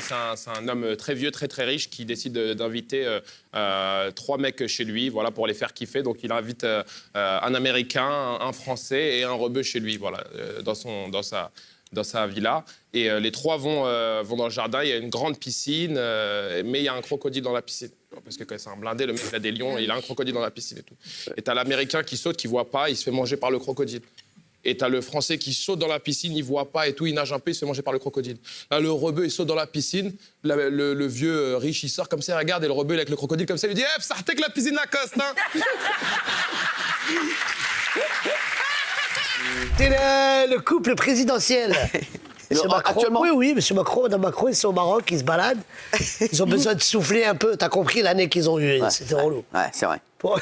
c'est un homme très vieux, très très riche qui décide d'inviter 3 mecs chez lui, voilà, pour les faire kiffer. Donc il invite un Américain, un Français et un rebeu chez lui, voilà, dans sa villa. Et les 3 vont dans le jardin. Il y a une grande piscine, mais il y a un crocodile dans la piscine. Parce que quand c'est un blindé, le mec il a des lions, il a un crocodile dans la piscine et tout. Et t'as l'Américain qui saute, qui voit pas, il se fait manger par le crocodile. Et t'as le Français qui saute dans la piscine, il voit pas et tout, il nage un peu, il se fait manger par le crocodile. Là, le rebeu, il saute dans la piscine, le vieux riche, il sort comme ça, il regarde, et le rebeu, avec le crocodile comme ça, il lui dit « Eh, ça que la piscine la coste, hein !» C'est le couple présidentiel. Monsieur Macron, actuellement... Oui, monsieur Macron, Madame Macron, ils sont au Maroc, ils se baladent. Ils ont besoin de souffler un peu. T'as compris l'année qu'ils ont eue, c'était relou. Ouais, c'est vrai. Bon.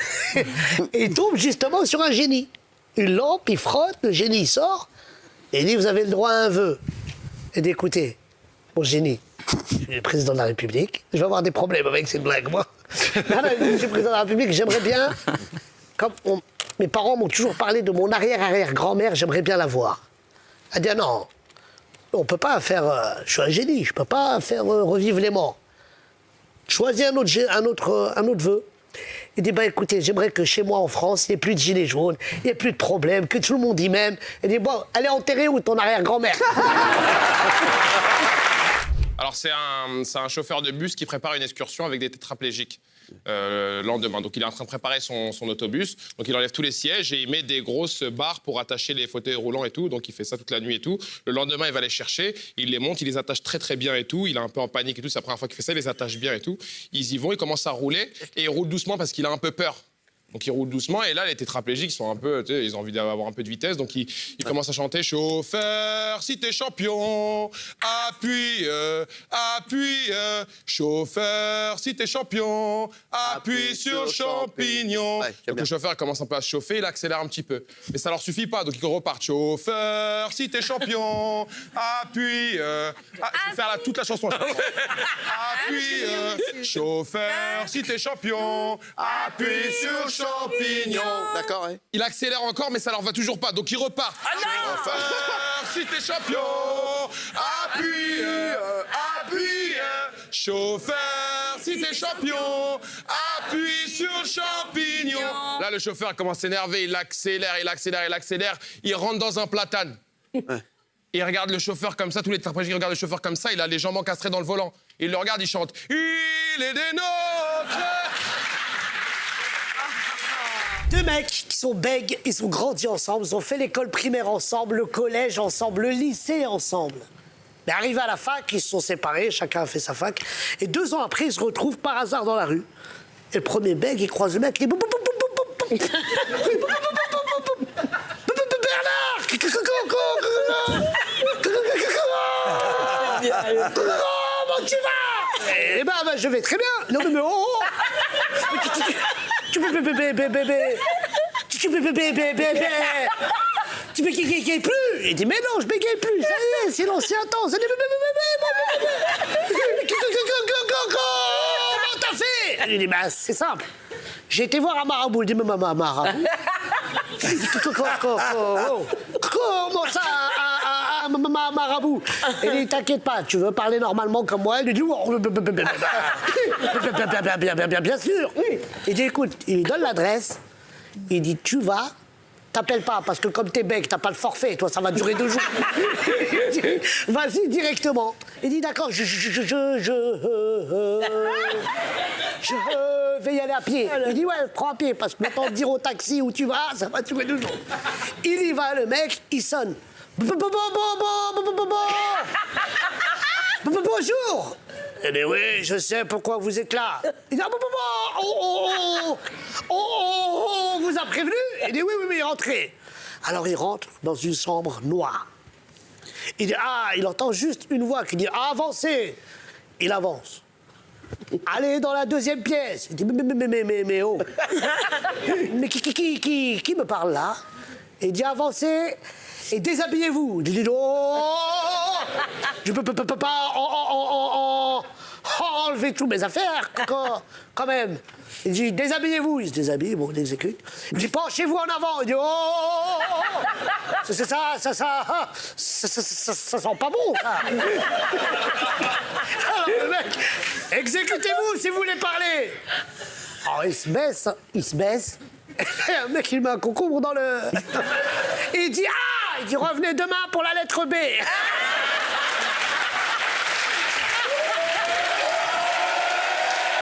Et ils tombent justement sur un génie. Une lampe, il frotte, le génie il sort, et il dit, vous avez le droit à un vœu. Et dit, écoutez, mon génie, je suis le président de la République, je vais avoir des problèmes avec cette blague, moi. Non, je suis président de la République, j'aimerais bien, mes parents m'ont toujours parlé de mon arrière-arrière-grand-mère, j'aimerais bien la voir. Elle dit, non, on peut pas faire, je suis un génie, je peux pas faire revivre les morts. Choisis un autre vœu. Il dit, bah écoutez, j'aimerais que chez moi en France, il n'y ait plus de gilets jaunes, il n'y ait plus de problèmes, que tout le monde y m'aime. Il dit, bon, elle est enterrée où ton arrière-grand-mère? Alors, c'est un chauffeur de bus qui prépare une excursion avec des tétraplégiques le lendemain. Donc, il est en train de préparer son autobus. Donc, il enlève tous les sièges et il met des grosses barres pour attacher les fauteuils roulants et tout. Donc, il fait ça toute la nuit et tout. Le lendemain, il va les chercher, il les monte, il les attache très, très bien et tout. Il est un peu en panique et tout. C'est la première fois qu'il fait ça, il les attache bien et tout. Ils y vont, ils commencent à rouler et il roule doucement parce qu'il a un peu peur. Donc, il roule doucement et là, les tétraplégiques sont un peu, tu sais, ils ont envie d'avoir un peu de vitesse. Donc, ils commencent à chanter « Chauffeur, si t'es champion, appuie, appuie. Chauffeur, si t'es champion, appuie sur le champignon. » Donc, le chauffeur commence un peu à se chauffer, il accélère un petit peu. Mais ça leur suffit pas, donc ils repartent. « Chauffeur, si t'es champion, appuie. Je vais faire toute la chanson. Appuie, chauffeur, si t'es champion, appuie sur le champignon. » D'accord, ouais. Il accélère encore, mais ça leur va toujours pas. Donc il repart. Chauffeur, si t'es champion, appuie, appuie. Chauffeur, si t'es champion, appuie sur le champignon. Là, le chauffeur commence à s'énerver. Il accélère, il accélère, il accélère. Il rentre dans un platane. Il regarde le chauffeur comme ça. Tous les tétraplégiques regardent le chauffeur comme ça. Il a les jambes encastrées dans le volant. Il le regarde, il chante. Il est des nôtres. 2 mecs qui sont bègues, ils ont grandi ensemble, ils ont fait l'école primaire ensemble, le collège ensemble, le lycée ensemble. Mais arrivés à la fac, ils se sont séparés, chacun a fait sa fac. Et 2 ans après, ils se retrouvent par hasard dans la rue. Et le premier bègue, il croise le mec, il dit Bernard! Comment tu vas? Eh ben, je vais très bien. Non, mais oh! Tu peux bégayer plus. Il dit, mais non, je bégaye plus. Ça y est, c'est l'ancien temps. Comment t'as fait? Il dit, bah, c'est simple. J'ai été voir un marabout. Il dit, mais marabout. Comment ça, un marabout? Il dit, t'inquiète pas, tu veux parler normalement comme moi? Il dit, bien sûr. Il dit, écoute, il lui donne l'adresse. Il dit, tu vas, t'appelles pas, parce que comme t'es bec, t'as pas le forfait, toi, ça va durer 2 jours. Vas-y directement. Il dit, d'accord, je vais y aller à pied. Il dit, ouais, prends à pied, parce que maintenant, dire au taxi où tu vas, ça va durer 2 jours. Il y va, le mec, il sonne. Bonjour. Eh bien oui, je sais pourquoi vous êtes là. Il dit, on vous a prévenu? Il dit, oui, rentrez. Alors il rentre dans une chambre noire. Il dit, il entend juste une voix qui dit, avancez. Il avance. Allez dans la 2e pièce. Il dit, mais oh. Mais qui me parle là? Il dit, avancez et déshabillez-vous. Il dit, oh, je peux pas enlever toutes mes affaires, quand même. Il dit, déshabillez-vous. Il se déshabille, bon, il exécute. Il dit, penchez-vous en avant. Il dit, oh, c'est ça sent pas bon, ça. vous si vous voulez parler. Alors il se baisse. Et un mec, il met un concombre dans le... Et il dit, revenez demain pour la lettre B.